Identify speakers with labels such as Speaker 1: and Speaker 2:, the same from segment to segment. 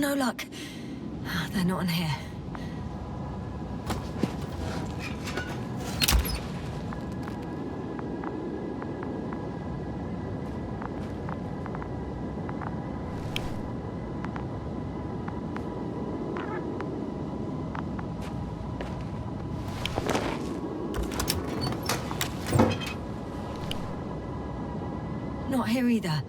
Speaker 1: No luck. They're not in here. Not here either.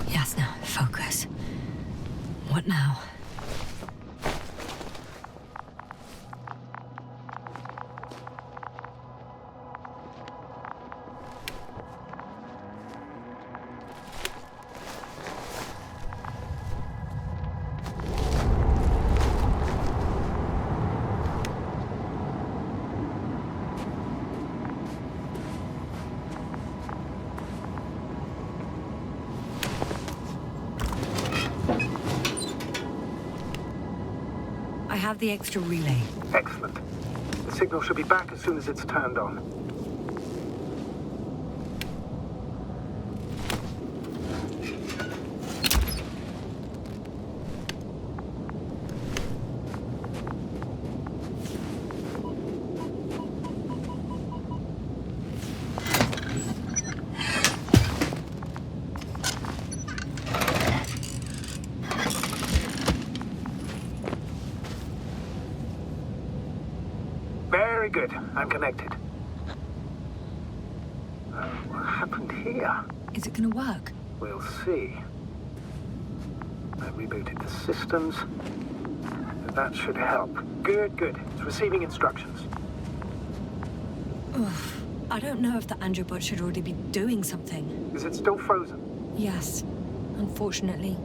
Speaker 1: Yasna, focus. What now? I have the extra relay.
Speaker 2: Excellent. The signal should be back as soon as it's turned on. Very good. I'm connected. What happened here?
Speaker 1: Is it gonna work?
Speaker 2: We'll see. I rebooted the systems. That should help. Good, good. It's receiving instructions.
Speaker 1: Oof. I don't know if the androbot should already be doing something.
Speaker 2: Is it still frozen?
Speaker 1: Yes, unfortunately.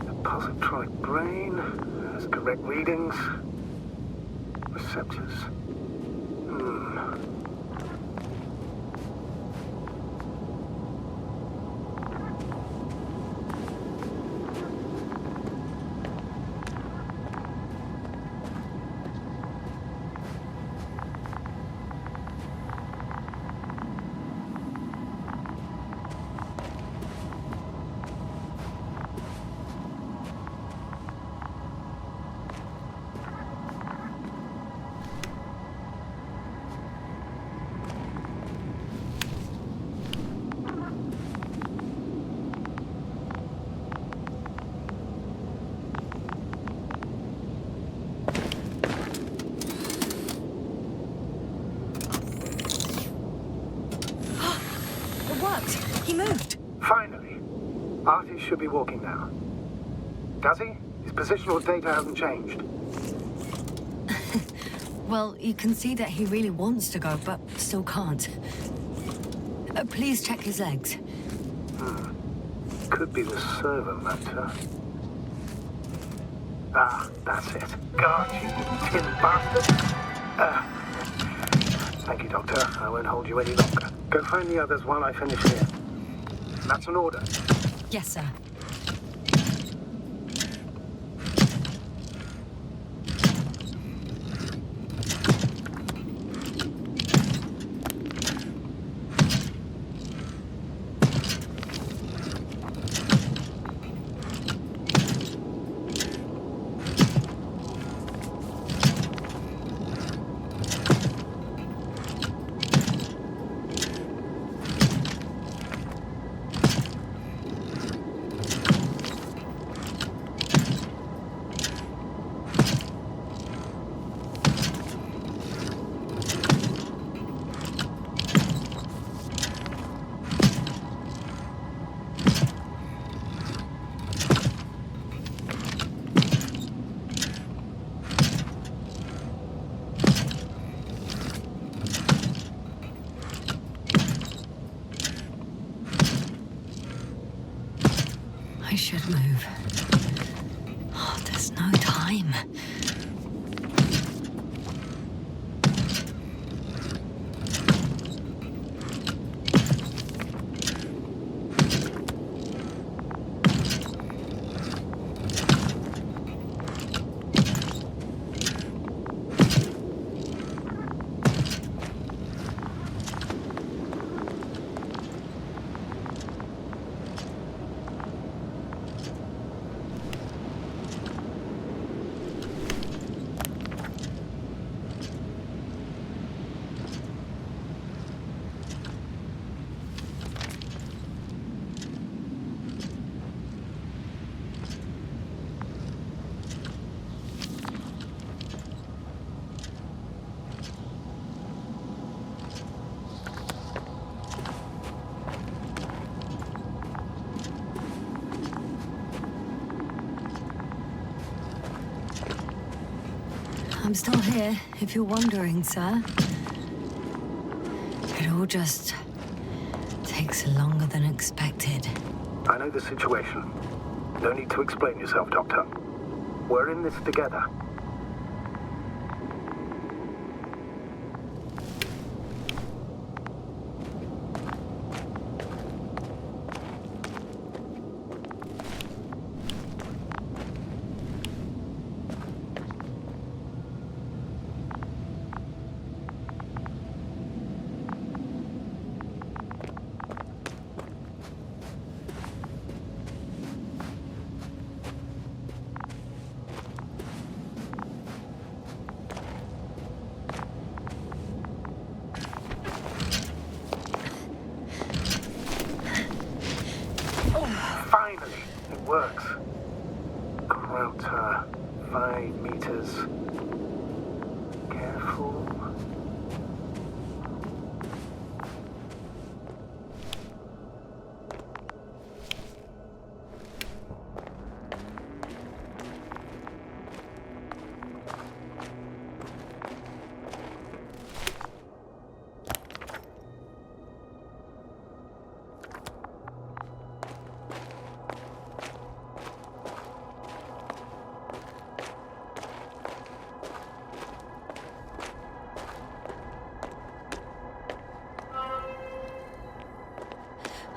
Speaker 2: The positronic brain has correct readings. Receptors.
Speaker 1: He moved.
Speaker 2: Finally. Artie should be walking now. Does he? His positional data hasn't changed.
Speaker 1: Well, you can see that he really wants to go, but still can't. Please check his legs.
Speaker 2: Could be the servo motor. Ah, that's it. God, you tin bastard. Thank you, Doctor. I won't hold you any longer. Go find the others while I finish here. That's an order.
Speaker 1: Yes, sir. I should move. Oh, there's no time. I'm still here, if you're wondering, sir. It all just takes longer than expected.
Speaker 2: I know the situation. No need to explain yourself, Doctor. We're in this together. Finally, it works. Crouter, 5 meters. Careful.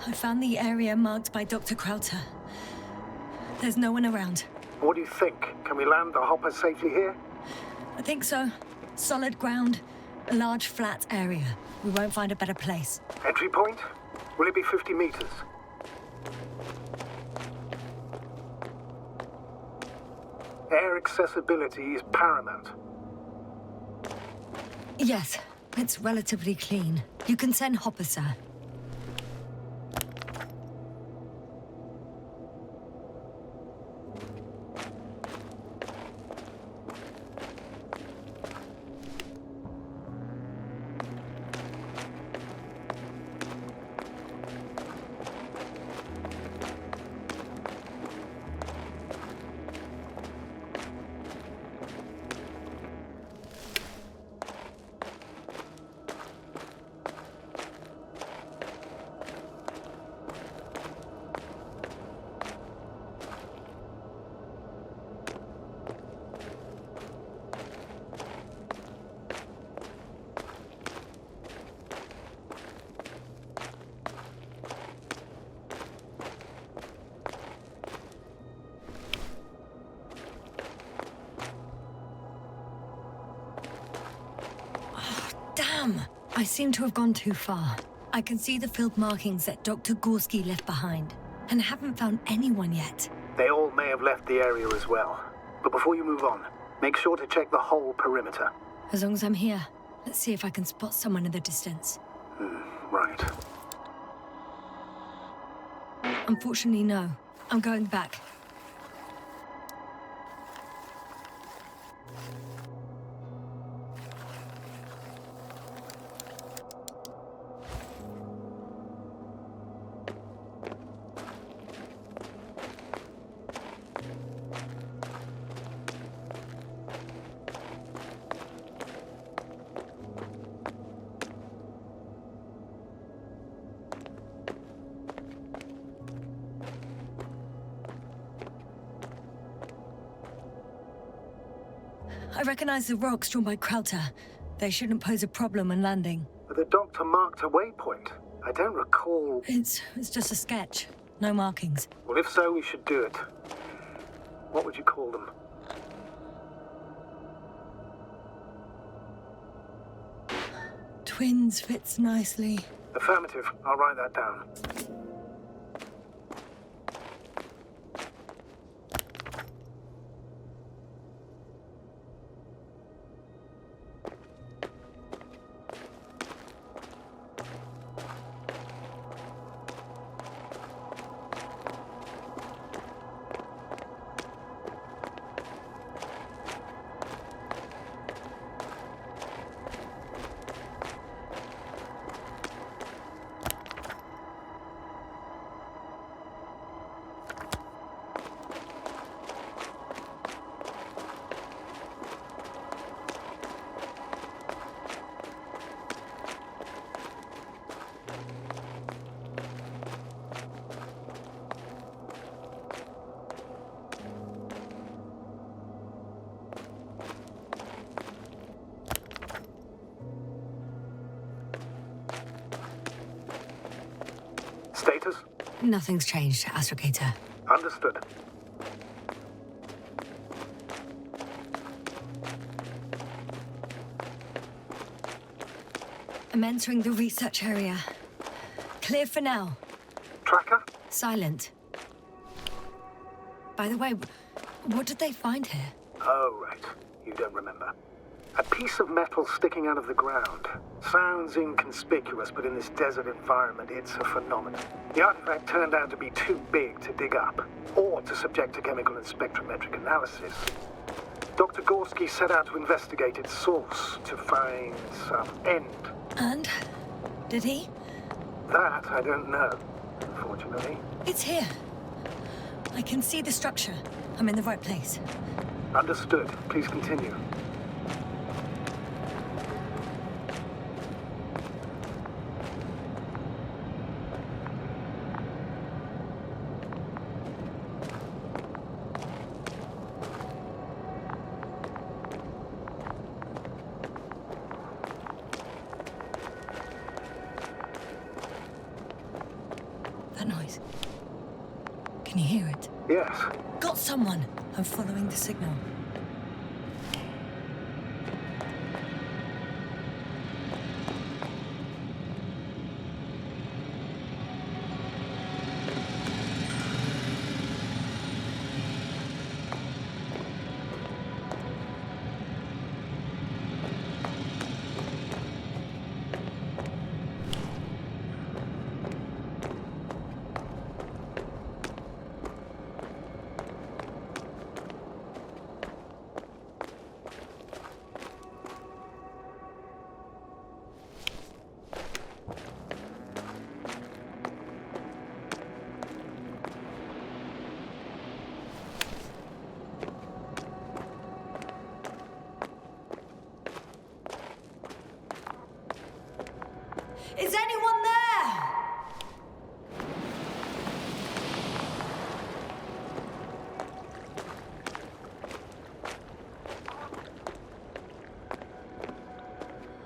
Speaker 1: I found the area marked by Dr. Krauter. There's no one around.
Speaker 2: What do you think? Can we land the hopper safely here?
Speaker 1: I think so. Solid ground, a large flat area. We won't find a better place.
Speaker 2: Entry point? Will it be 50 meters? Air accessibility is paramount.
Speaker 1: Yes, it's relatively clean. You can send Hopper, sir. Damn! I seem to have gone too far. I can see the field markings that Dr. Gorski left behind, and haven't found anyone yet.
Speaker 2: They all may have left the area as well. But before you move on, make sure to check the whole perimeter.
Speaker 1: As long as I'm here, let's see if I can spot someone in the distance.
Speaker 2: Right.
Speaker 1: Unfortunately, no. I'm going back. recognize the rocks drawn by Krauter. They shouldn't pose a problem when landing.
Speaker 2: But the doctor marked a waypoint. I don't recall...
Speaker 1: It's just a sketch. No markings.
Speaker 2: Well, if so, we should do it. What would you call them?
Speaker 1: Twins fits nicely.
Speaker 2: Affirmative. I'll write that down. Status?
Speaker 1: Nothing's changed, Astrogator.
Speaker 2: Understood.
Speaker 1: I'm entering the research area. Clear for now.
Speaker 2: Tracker?
Speaker 1: Silent. By the way, what did they find here?
Speaker 2: Oh, right. You don't remember. A piece of metal sticking out of the ground. Sounds inconspicuous, but in this desert environment, it's a phenomenon. The artifact turned out to be too big to dig up, or to subject to chemical and spectrometric analysis. Dr. Gorski set out to investigate its source, to find some end.
Speaker 1: And? Did he?
Speaker 2: That I don't know, unfortunately.
Speaker 1: It's here. I can see the structure. I'm in the right place.
Speaker 2: Understood. Please continue.
Speaker 1: That noise. Can you hear it?
Speaker 2: Yes.
Speaker 1: Got someone. I'm following the signal. Is anyone there?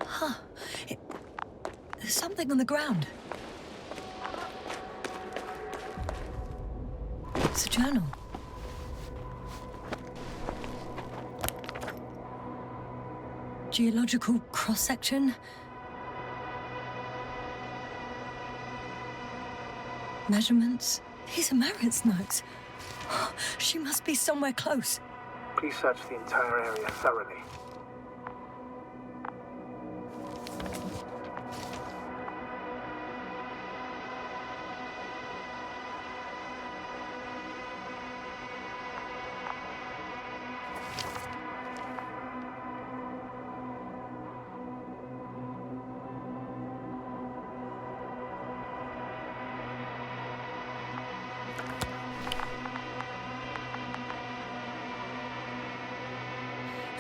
Speaker 1: Huh. There's something on the ground. It's a journal. Geological cross-section. Measurements. These are Marit's notes. She must be somewhere close.
Speaker 2: Please search the entire area thoroughly.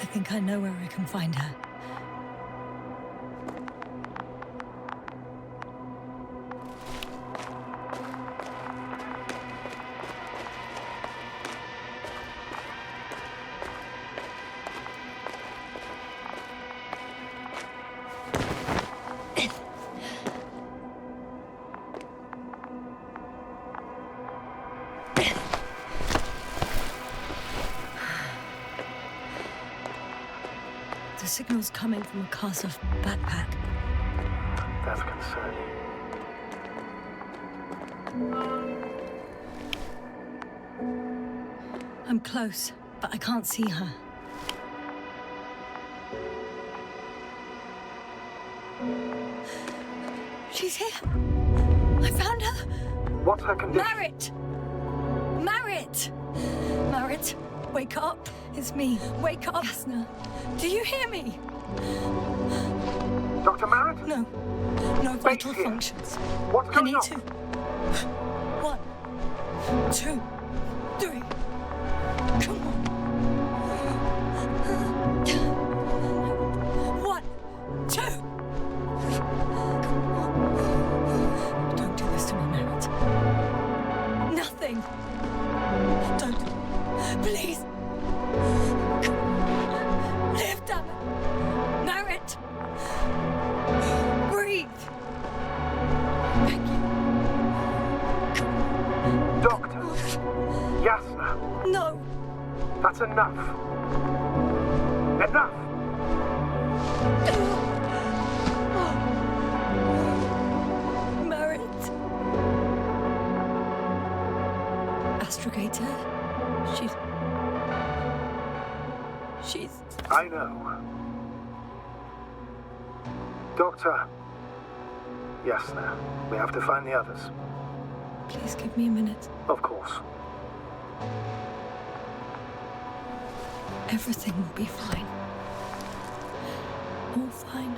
Speaker 1: I think I know where I can find her. signals coming from a cast-off backpack.
Speaker 2: That's concerning.
Speaker 1: I'm close, but I can't see her. She's here. I found her.
Speaker 2: What's her condition?
Speaker 1: Marit! Marit! Marit, wake up. It's me. Wake up. Yasna, do you hear me?
Speaker 2: Dr. Marit?
Speaker 1: No. No vital
Speaker 2: here.
Speaker 1: functions.
Speaker 2: What's
Speaker 1: I
Speaker 2: going
Speaker 1: need
Speaker 2: on?
Speaker 1: to. 1, 2, 3. Come on. 1, 2. Don't do this to me, Marit. Nothing. Don't. Please. Live, damn it. Marit. Breathe. Thank you.
Speaker 2: Doctor. Yasna.
Speaker 1: No.
Speaker 2: That's enough. Enough!
Speaker 1: Marit. Astrogator. She's...
Speaker 2: I know. Doctor. Yasna, we have to find the others.
Speaker 1: Please give me a minute.
Speaker 2: Of course.
Speaker 1: Everything will be fine. All fine.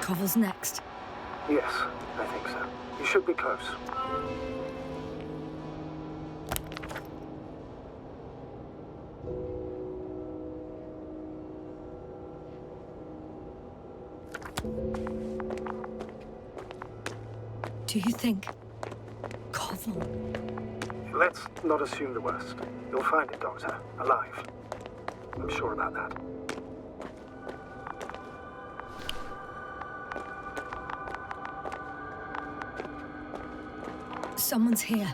Speaker 1: Koval's next.
Speaker 2: Yes, I think so. You should be close.
Speaker 1: Do you think Koval?
Speaker 2: Let's not assume the worst. You'll find it, Doctor. Alive. I'm sure about that.
Speaker 1: Someone's here.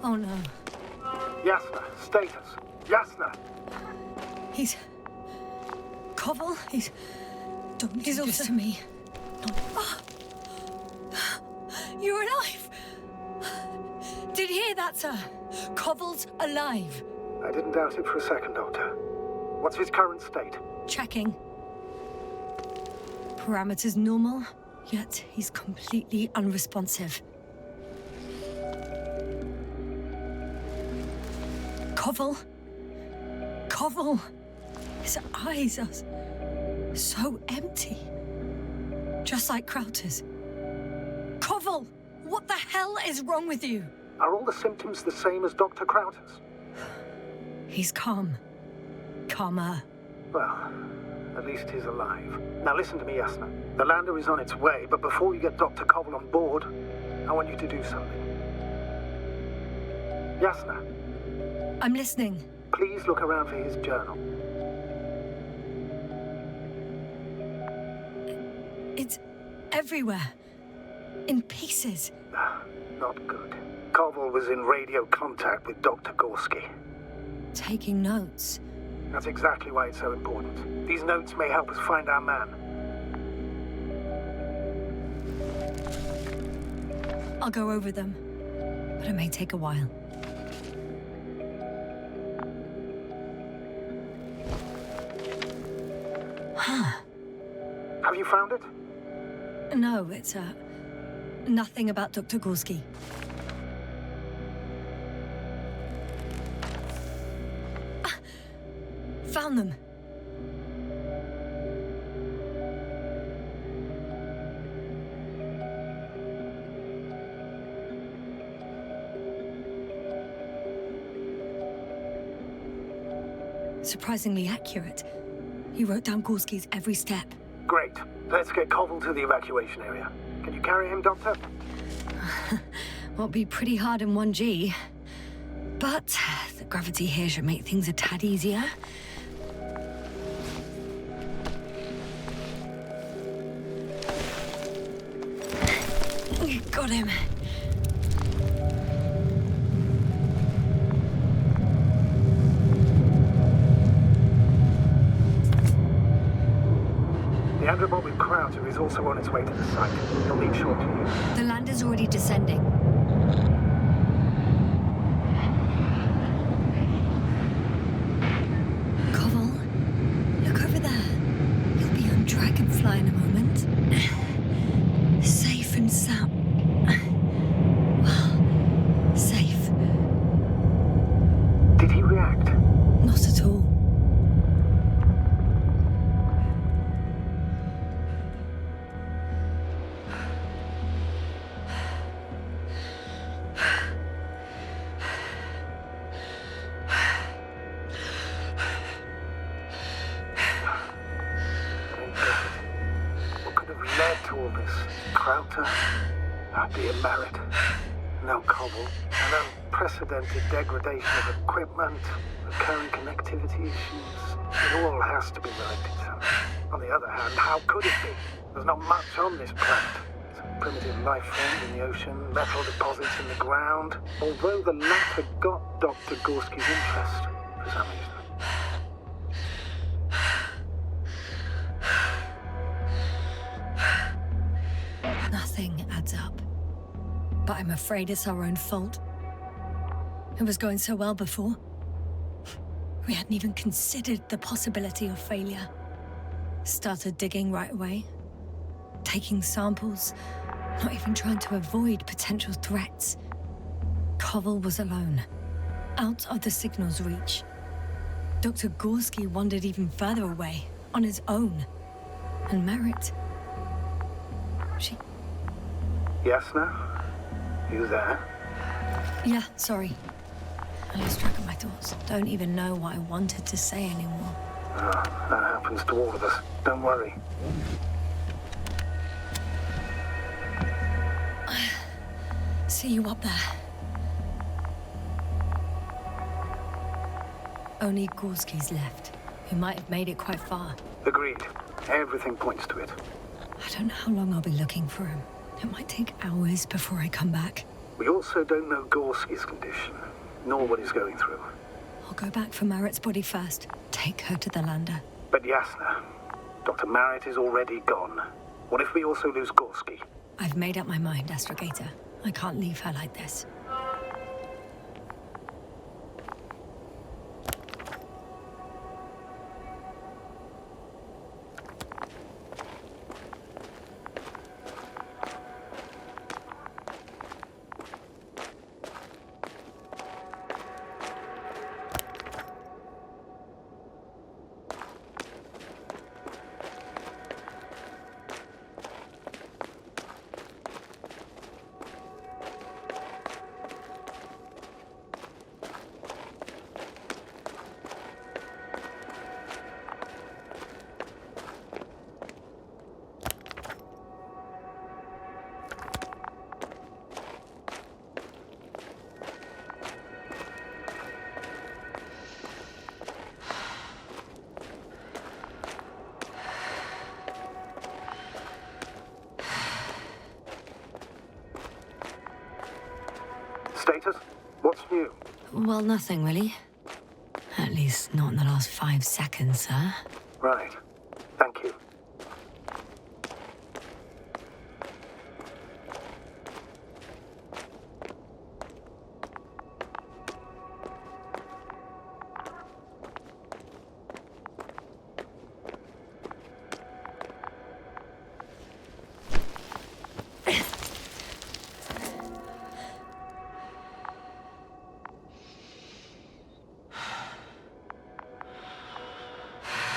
Speaker 1: Oh no.
Speaker 2: Yasna, status. Yasna!
Speaker 1: He's... Koval? Don't do this to me. No. Ah. You're alive! Did you hear that, sir? Koval's alive.
Speaker 2: I didn't doubt it for a second, Doctor. What's his current state?
Speaker 1: Checking. Parameters normal, yet he's completely unresponsive. Koval? Koval! His eyes are so empty. Just like Krauter's. Koval! What the hell is wrong with you?
Speaker 2: Are all the symptoms the same as Dr. Krauter's?
Speaker 1: He's calm. Calmer.
Speaker 2: Well, at least he's alive. Now listen to me, Yasna. The lander is on its way, but before you get Dr. Koval on board, I want you to do something. Yasna,
Speaker 1: I'm listening.
Speaker 2: please look around for his journal.
Speaker 1: It's everywhere. In pieces.
Speaker 2: Not good. Koval was in radio contact with Dr. Gorski.
Speaker 1: Taking notes.
Speaker 2: That's exactly why it's so important. These notes may help us find our man.
Speaker 1: I'll go over them, but it may take a while.
Speaker 2: Have you found it?
Speaker 1: No, it's, nothing about Dr. Gorski. Found them. Surprisingly accurate. He wrote down Gorski's every step.
Speaker 2: Great. Let's get Koval to the evacuation area. Can you carry him, Doctor?
Speaker 1: Won't be pretty hard in 1G. But the gravity here should make things a tad easier. Got him.
Speaker 2: The androbot with Crowder is also on its way to the site. He'll need short use.
Speaker 1: The lander's already descending. Koval, look over there. You'll be on Dragonfly in a moment. Safe and sound. Well, safe.
Speaker 2: Did he react?
Speaker 1: Not at all.
Speaker 2: What could have led to all this? Crowder? Be a merit. No Koval. An unprecedented degradation of equipment, recurring connectivity issues. It all has to be related to. On the other hand, how could it be? There's not much on this planet. Some primitive life forms in the ocean, metal deposits in the ground. Although the latter got Dr. Gorski's interest, for some reason.
Speaker 1: Nothing adds up. But I'm afraid it's our own fault. It was going so well before. We hadn't even considered the possibility of failure. Started digging right away. Taking samples. Not even trying to avoid potential threats. Koval was alone. Out of the signal's reach. Dr. Gorski wandered even further away. On his own. And Merit...
Speaker 2: Yasna? You there?
Speaker 1: Yeah, sorry. I lost track of my thoughts. Don't even know what I wanted to say anymore.
Speaker 2: Oh, that happens to all of us. Don't worry.
Speaker 1: See you up there. Only Gorski's left. He might have made it quite far.
Speaker 2: Agreed. Everything points to it.
Speaker 1: I don't know how long I'll be looking for him. It might take hours before I come back.
Speaker 2: We also don't know Gorski's condition, nor what he's going through.
Speaker 1: I'll go back for Marit's body first. Take her to the lander.
Speaker 2: But Yasna, Dr. Marit is already gone. What if we also lose Gorski?
Speaker 1: I've made up my mind, Astrogator. I can't leave her like this.
Speaker 2: Status? What's new?
Speaker 1: Well, nothing really. At least not in the last 5 seconds, sir.
Speaker 2: Right. Thank you.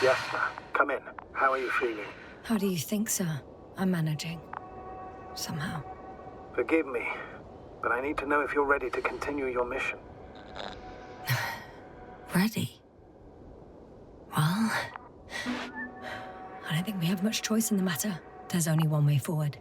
Speaker 2: Yasna, come in. How are you feeling?
Speaker 1: How do you think, sir? I'm managing. Somehow.
Speaker 2: Forgive me, but I need to know if you're ready to continue your mission.
Speaker 1: Ready? Well, I don't think we have much choice in the matter. There's only one way forward.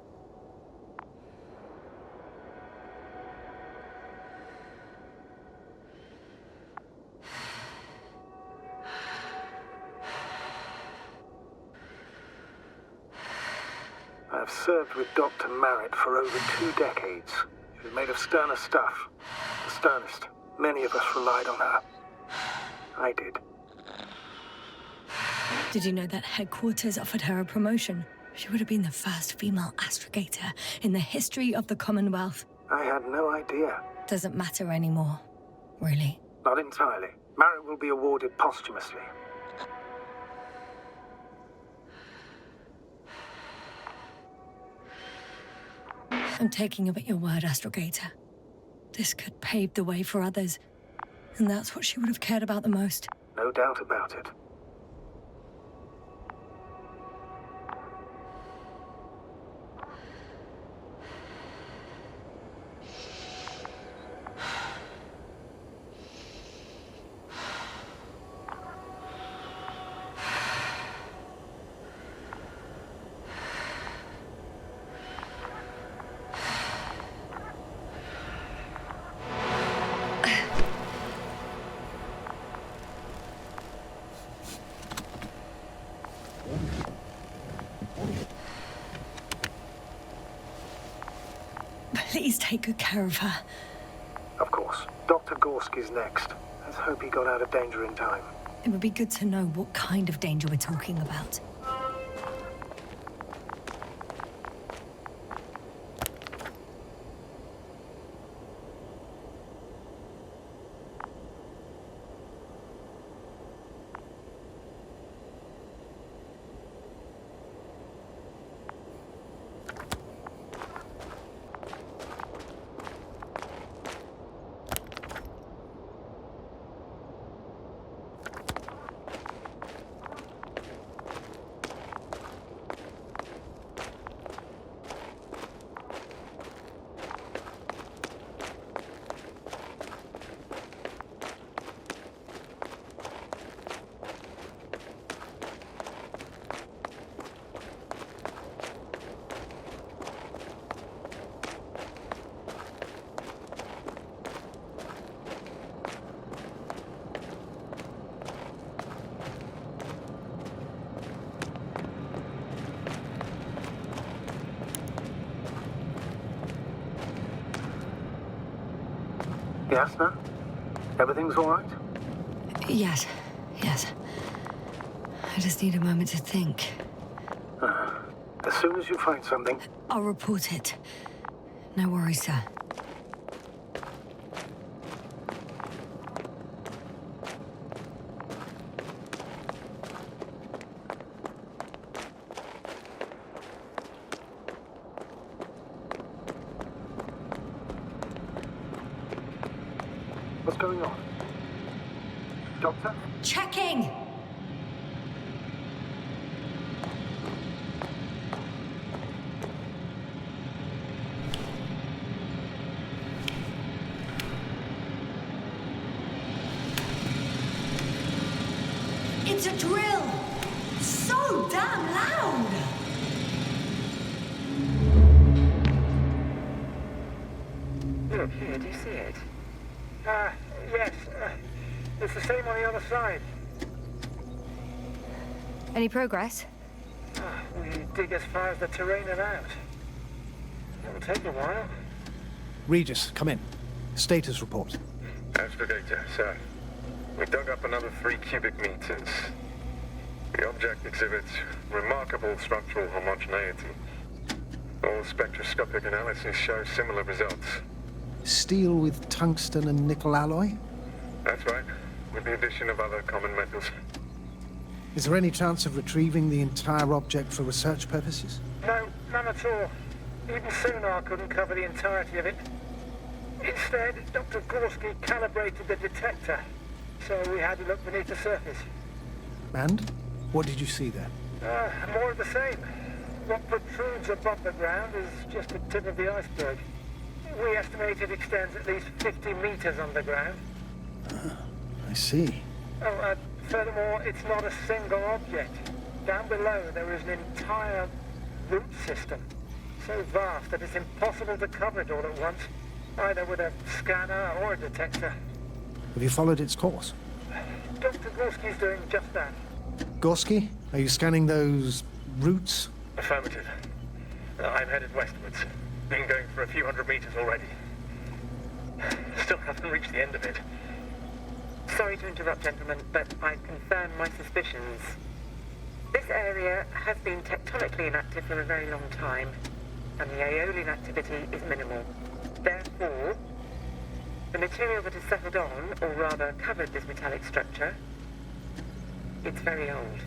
Speaker 2: I've served with Dr. Marrett for over 2 decades. She's made of sterner stuff. The sternest. Many of us relied on her. I did.
Speaker 1: Did you know that headquarters offered her a promotion? She would have been the first female astrogator in the history of the Commonwealth.
Speaker 2: I had no idea.
Speaker 1: Doesn't matter anymore, really.
Speaker 2: Not entirely. Marrett will be awarded posthumously.
Speaker 1: I'm taking you at your word, astrogator. This could pave the way for others. And that's what she would have cared about the most.
Speaker 2: No doubt about it.
Speaker 1: Please take good care of her.
Speaker 2: Of course. Dr. Gorski's next. Let's hope he got out of danger in time.
Speaker 1: It would be good to know what kind of danger we're talking about.
Speaker 2: Yasna? Everything's all right?
Speaker 1: Yes. I just need a moment to think.
Speaker 2: As soon as you find something...
Speaker 1: I'll report it. No worries, sir.
Speaker 2: What's going on? Doctor?
Speaker 1: Checking! It's a drill! So damn loud!
Speaker 3: Look, here, do you see it? Yes. It's the same on the other side.
Speaker 1: Any progress?
Speaker 3: We dig as far as the terrain allowed. It'll take a while.
Speaker 4: Regis, come in. Status report.
Speaker 5: Astrogator, sir. We dug up another 3 cubic meters. The object exhibits remarkable structural homogeneity. All spectroscopic analyses show similar results.
Speaker 4: Steel with tungsten and nickel alloy?
Speaker 5: That's right, with the addition of other common metals.
Speaker 4: Is there any chance of retrieving the entire object for research purposes?
Speaker 3: No, none at all. Even sonar couldn't cover the entirety of it. Instead, Dr. Gorski calibrated the detector, so we had to look beneath the surface.
Speaker 4: And? What did you see there?
Speaker 3: More of the same. What protrudes above the ground is just the tip of the iceberg. We estimate it extends at least 50 meters underground.
Speaker 4: I see.
Speaker 3: Furthermore, it's not a single object. Down below, there is an entire root system, so vast that it's impossible to cover it all at once, either with a scanner or a detector.
Speaker 4: Have you followed its course?
Speaker 3: Dr. Gorski's doing just that.
Speaker 4: Gorski, are you scanning those roots?
Speaker 5: Affirmative. I'm headed westwards. Been going for a few hundred meters already. Still haven't reached the end of it.
Speaker 6: Sorry to interrupt, gentlemen, but I've confirmed my suspicions. This area has been tectonically inactive for a very long time, and the aeolian activity is minimal. Therefore, the material that has settled on, or rather covered this metallic structure, it's very old,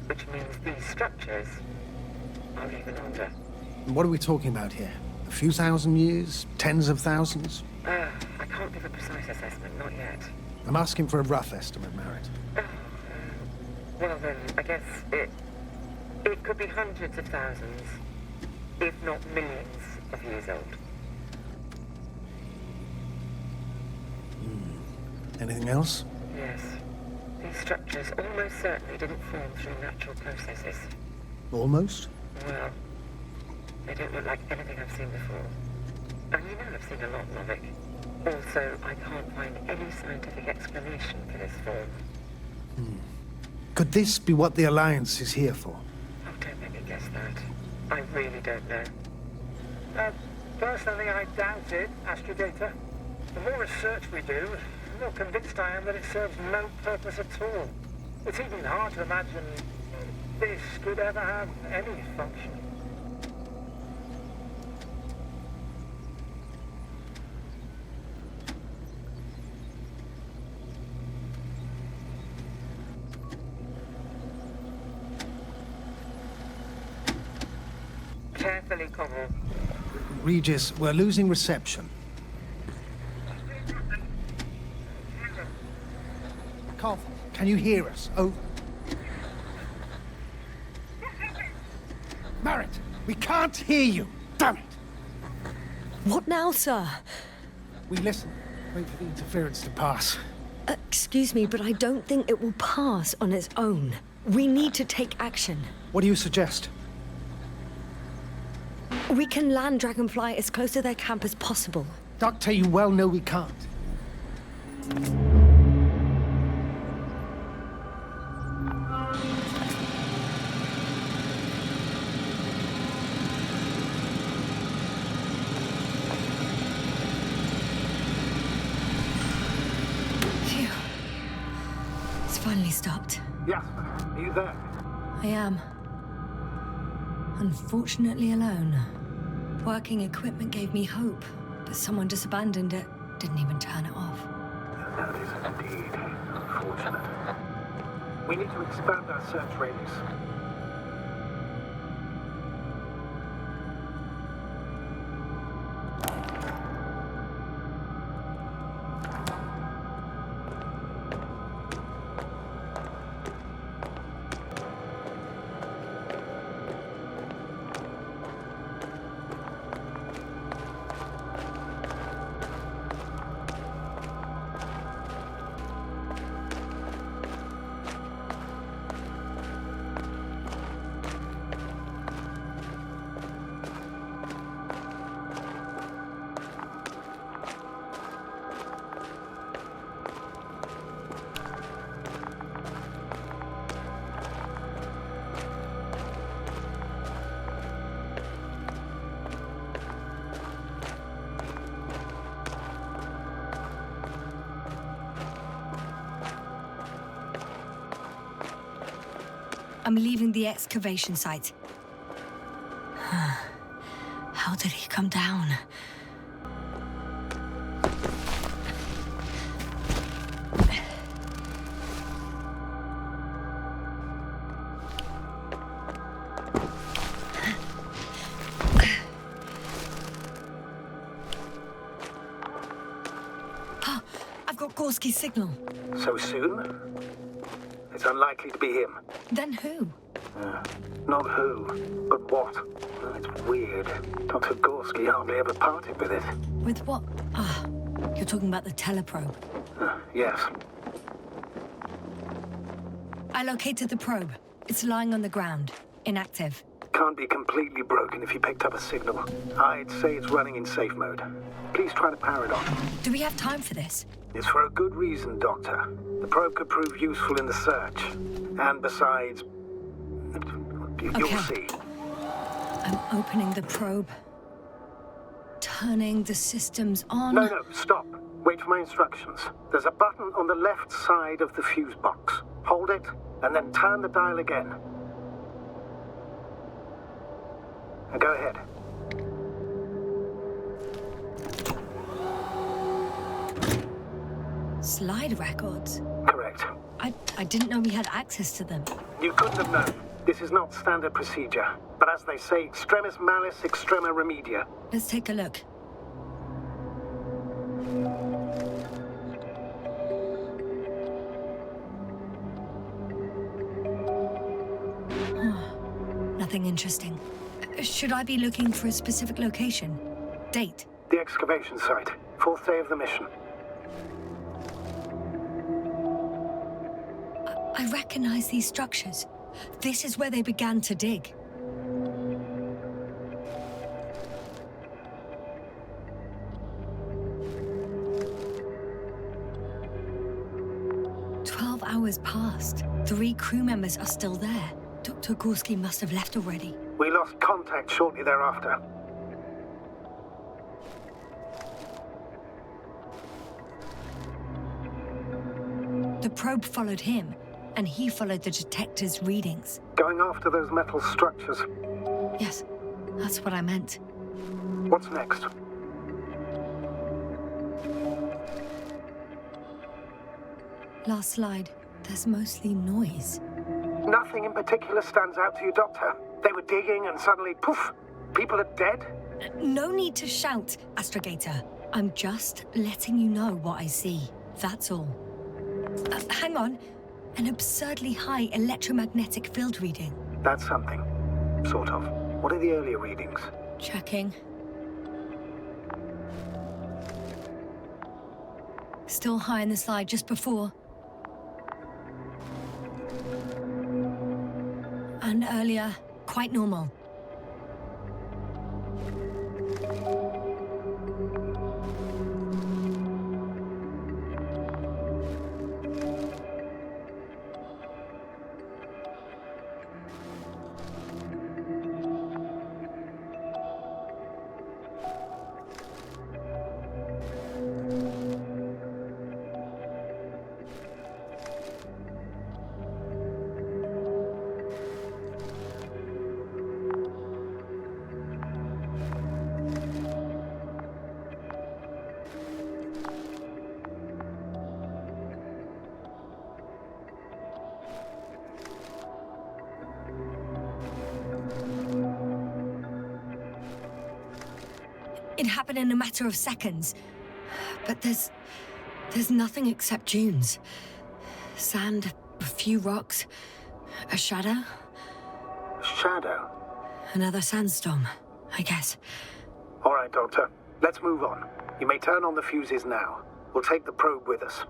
Speaker 6: which means these structures are even older.
Speaker 4: What are we talking about here? A few thousand years? Tens of thousands?
Speaker 6: I can't give a precise assessment, not yet.
Speaker 4: I'm asking for a rough estimate, Merritt.
Speaker 6: Well then, I guess it could be hundreds of thousands, if not millions of years old.
Speaker 4: Anything else?
Speaker 6: Yes. These structures almost certainly didn't form through natural processes.
Speaker 4: Almost?
Speaker 6: Well, they don't look like anything I've seen before. And you know I've seen a lot, Novik. Also, I can't find any scientific explanation for this form.
Speaker 4: Could this be what the Alliance is here for?
Speaker 6: Oh, don't make me guess that. I really don't know.
Speaker 3: Personally, I doubt it, Astrogator. The more research we do, the more convinced I am that it serves no purpose at all. It's even hard to imagine this could ever have any function.
Speaker 6: Carefully, Cobble.
Speaker 4: Regis, we're losing reception. Cov, can you hear us? Over. Merritt, we can't hear you! Damn it!
Speaker 1: What now, sir?
Speaker 4: We listen. Wait for the interference to pass.
Speaker 1: Excuse me, but I don't think it will pass on its own. We need to take action.
Speaker 4: What do you suggest?
Speaker 1: We can land Dragonfly as close to their camp as possible.
Speaker 4: Doctor, you well know we can't.
Speaker 1: Phew. It's finally stopped.
Speaker 2: Yasna, are you there?
Speaker 1: I am. Unfortunately alone. Working equipment gave me hope, but someone just abandoned it. Didn't even turn it off.
Speaker 2: That is indeed unfortunate. We need to expand our search radius.
Speaker 1: I'm leaving the excavation site. How did he come down? I've got Gorski's signal.
Speaker 2: So soon? It's unlikely to be him.
Speaker 1: Then who?
Speaker 2: Not who, but what. It's weird. Dr. Gorski hardly ever parted with it.
Speaker 1: With what? Ah, you're talking about the teleprobe.
Speaker 2: Yes.
Speaker 1: I located the probe. It's lying on the ground. Inactive.
Speaker 2: Can't be completely broken if you picked up a signal. I'd say it's running in safe mode. Please try to power it on.
Speaker 1: Do we have time for this?
Speaker 2: It's for a good reason, Doctor. The probe could prove useful in the search. And besides... You'll see.
Speaker 1: I'm opening the probe. Turning the systems on.
Speaker 2: No, stop. Wait for my instructions. There's a button on the left side of the fuse box. Hold it, and then turn the dial again. Now go ahead.
Speaker 1: Slide records?
Speaker 2: Correct.
Speaker 1: I didn't know we had access to them.
Speaker 2: You couldn't have known. This is not standard procedure. But as they say, extremis malis, extrema remedia.
Speaker 1: Let's take a look. Nothing interesting. Should I be looking for a specific location? Date?
Speaker 2: The excavation site. 4th day of the mission.
Speaker 1: I recognize these structures. This is where they began to dig. Hours passed. 3 crew members are still there. Dr. Gorski must have left already.
Speaker 2: We lost contact shortly thereafter.
Speaker 1: The probe followed him, and he followed the detector's readings.
Speaker 2: Going after those metal structures.
Speaker 1: Yes, that's what I meant.
Speaker 2: What's next?
Speaker 1: Last slide. There's mostly noise.
Speaker 2: Nothing in particular stands out to you, Doctor. They were digging and suddenly, poof, people are dead?
Speaker 1: No need to shout, Astrogator. I'm just letting you know what I see. That's all. Hang on. An absurdly high electromagnetic field reading.
Speaker 2: That's something. Sort of. What are the earlier readings?
Speaker 1: Checking. Still high in the slide just before. And earlier, quite normal. It happened in a matter of seconds. But there's nothing except dunes. Sand, a few rocks, a shadow.
Speaker 2: Shadow?
Speaker 1: Another sandstorm, I guess.
Speaker 2: All right, Doctor. Let's move on. You may turn on the fuses now. We'll take the probe with us.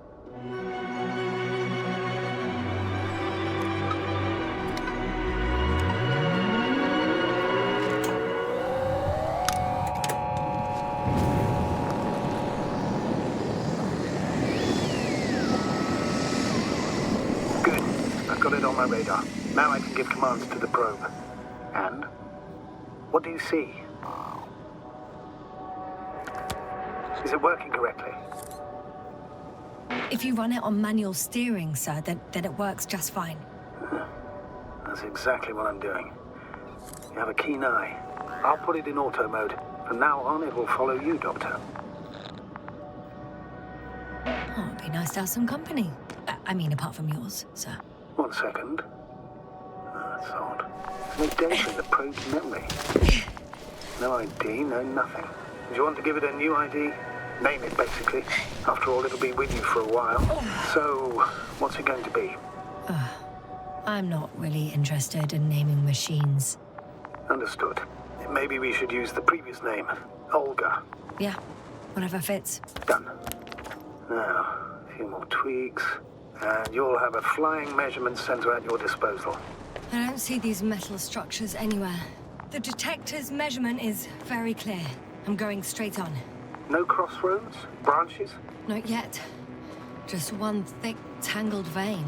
Speaker 2: My radar. Now I can give commands to the probe. And? What do you see? Is it working correctly?
Speaker 1: If you run it on manual steering, sir, then it works just fine.
Speaker 2: That's exactly what I'm doing. You have a keen eye. I'll put it in auto mode. From now on, it will follow you, Doctor.
Speaker 1: Oh, it'd be nice to have some company. I mean, apart from yours, sir.
Speaker 2: 1 second. That's odd. No data in the probe's memory. No ID, no nothing. Do you want to give it a new ID? Name it, basically. After all, it'll be with you for a while. So, what's it going to be?
Speaker 1: I'm not really interested in naming machines.
Speaker 2: Understood. Maybe we should use the previous name, Olga.
Speaker 1: Yeah, whatever fits.
Speaker 2: Done. Now, a few more tweaks, and you'll have a flying measurement center at your disposal.
Speaker 1: I don't see these metal structures anywhere. The detector's measurement is very clear. I'm going straight on.
Speaker 2: No crossroads? Branches?
Speaker 1: Not yet. Just one thick, tangled vein.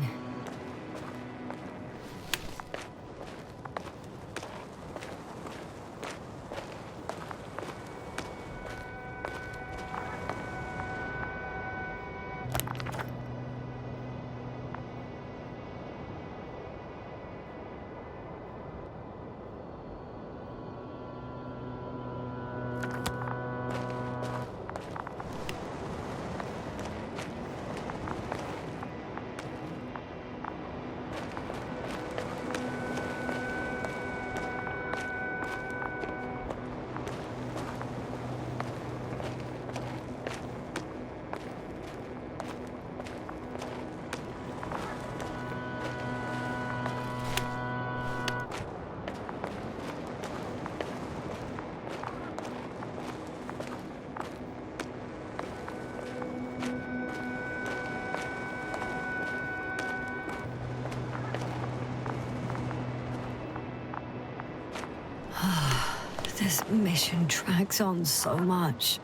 Speaker 1: This mission drags on so much.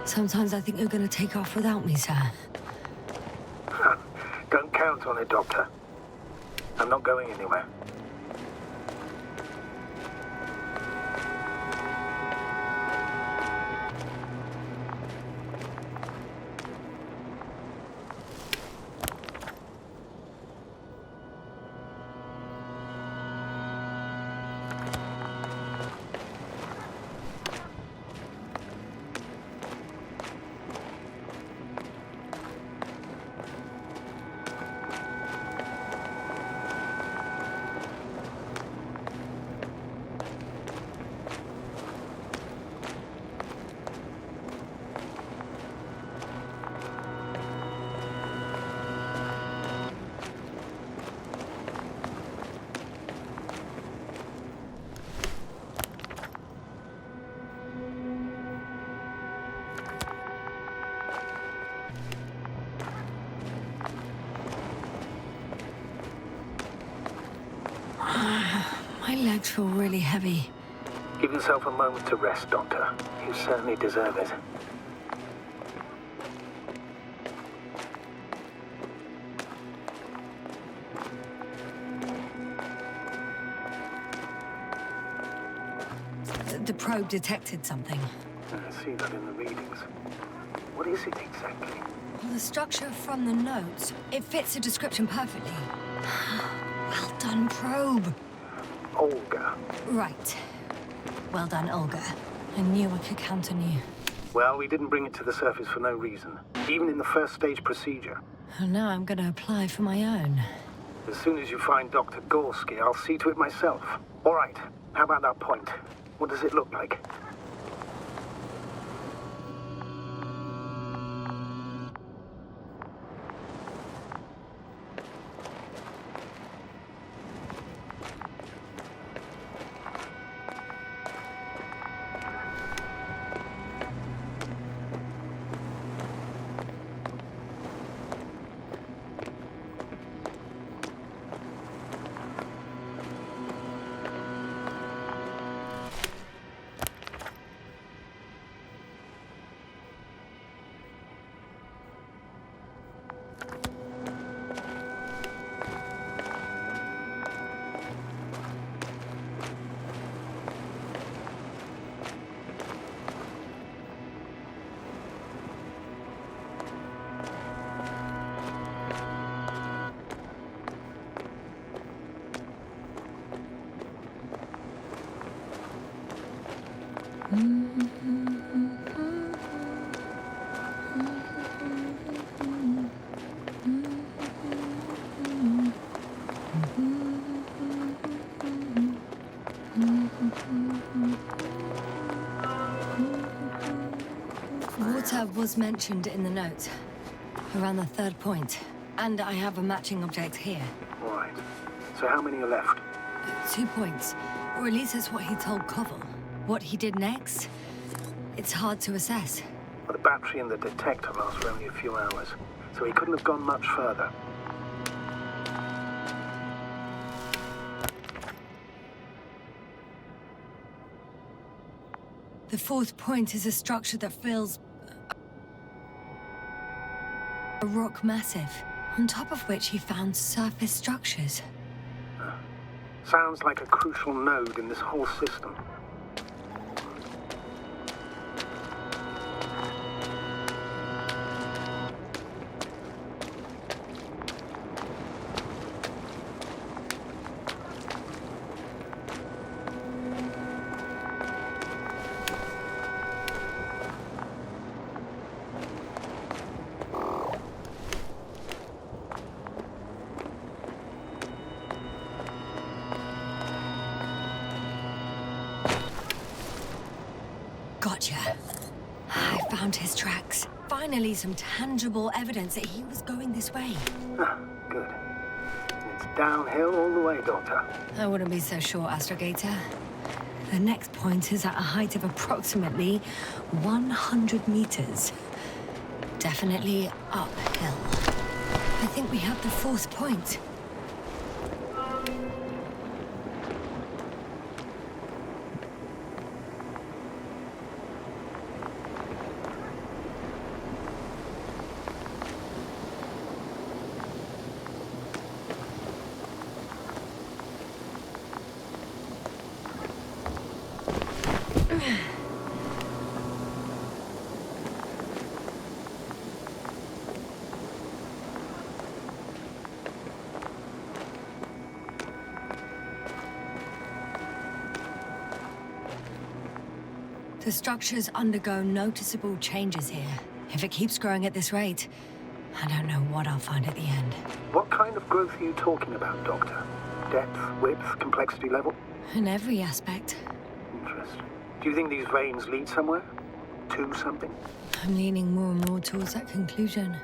Speaker 1: Sometimes I think you're gonna take off without me, sir.
Speaker 2: Don't count on it, Doctor. I'm not going anywhere.
Speaker 1: My legs feel really heavy.
Speaker 2: Give yourself a moment to rest, Doctor. You certainly deserve it.
Speaker 1: The probe detected something.
Speaker 2: I see that in the readings. What is it exactly?
Speaker 1: Well, the structure from the notes, it fits the description perfectly. Well done, probe.
Speaker 2: Olga.
Speaker 1: Right. Well done, Olga. I knew I could count on you.
Speaker 2: Well, we didn't bring it to the surface for no reason. Even in the first stage procedure.
Speaker 1: And now I'm gonna apply for my own.
Speaker 2: As soon as you find Dr. Gorski, I'll see to it myself. All right. How about that point? What does it look like?
Speaker 1: Water was mentioned in the note, around the third point. And I have a matching object here.
Speaker 2: Right. So how many are left?
Speaker 1: 2 points. Or at least that's what he told Koval. What he did next, it's hard to assess.
Speaker 2: Well, the battery in the detector lasts for only a few hours, so he couldn't have gone much further.
Speaker 1: The 4th point is a structure that fills a rock massive, on top of which he found surface structures.
Speaker 2: Sounds like a crucial node in this whole system.
Speaker 1: Gotcha. I found his tracks. Finally, some tangible evidence that he was going this way.
Speaker 2: Good. It's downhill all the way, Doctor.
Speaker 1: I wouldn't be so sure, Astrogator. The next point is at a height of approximately 100 meters. Definitely uphill. I think we have the 4th point. The structures undergo noticeable changes here. If it keeps growing at this rate, I don't know what I'll find at the end.
Speaker 2: What kind of growth are you talking about, Doctor? Depth, width, complexity level?
Speaker 1: In every aspect.
Speaker 2: Interesting. Do you think these veins lead somewhere? To something?
Speaker 1: I'm leaning more and more towards that conclusion.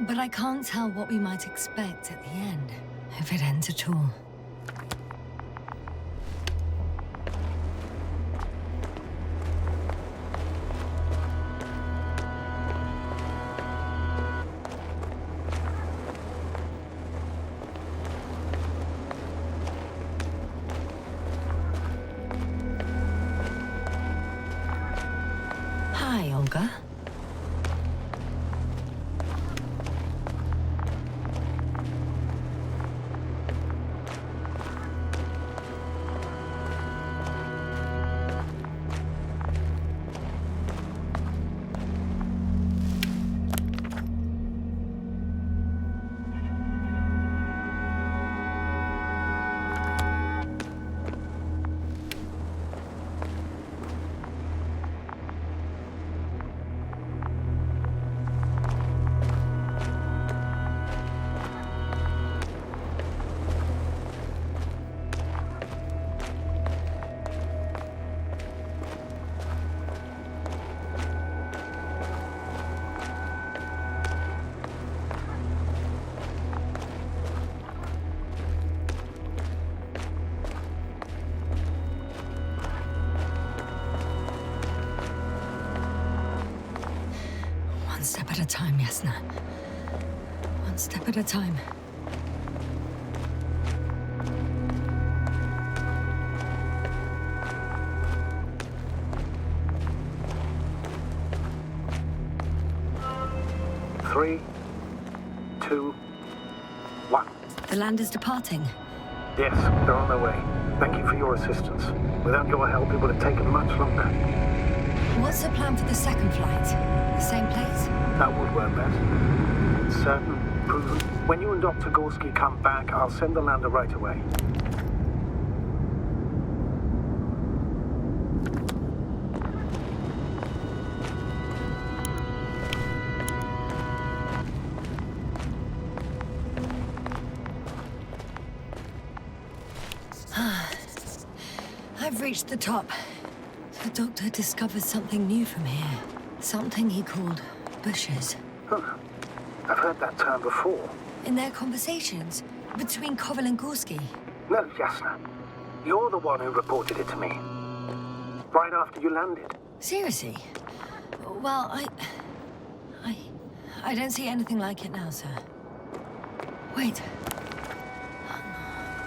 Speaker 1: But I can't tell what we might expect at the end, if it ends at all. Hi, Olga. One step at a time, Yasna. One step at a time.
Speaker 2: Three, two, one.
Speaker 1: The land is departing.
Speaker 2: Yes, they're on their way. Thank you for your assistance. Without your help, it would have taken much longer.
Speaker 1: What's the plan for the second flight? The same place?
Speaker 2: That would work best. It's certain, proven. When you and Dr. Gorski come back, I'll send the lander right away.
Speaker 1: I've reached the top. The doctor discovered something new from here. Something he called bushes.
Speaker 2: Huh. I've heard that term before.
Speaker 1: In their conversations, Between Koval and Gorski?
Speaker 2: No, Yasna. You're the one who reported it to me. Right after you landed.
Speaker 1: Seriously? Well, I don't see anything like it now, sir. Wait.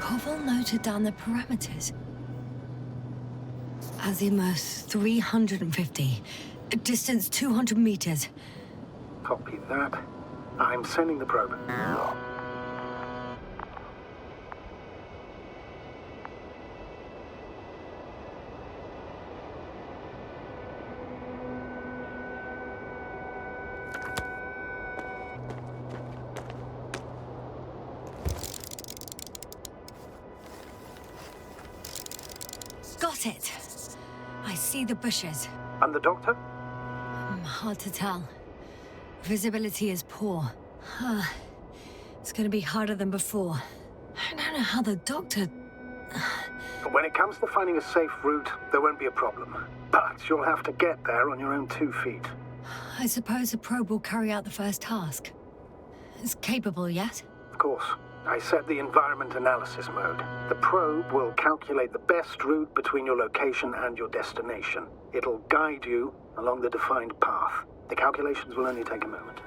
Speaker 1: Koval noted down the parameters. Azimuth 350. Distance 200 meters.
Speaker 2: Copy that. I'm sending the probe.
Speaker 1: Got it. I see the bushes.
Speaker 2: And the doctor?
Speaker 1: Hard to tell. Visibility is poor. It's gonna be harder than before. I don't know how the doctor...
Speaker 2: When it comes to finding a safe route, there won't be a problem. But you'll have to get there on your own 2 feet.
Speaker 1: I suppose the probe will carry out the first task. It's capable yet?
Speaker 2: Of course. I set the environment analysis mode. The probe will calculate the best route between your location and your destination. It'll guide you along the defined path. The calculations will only take a moment.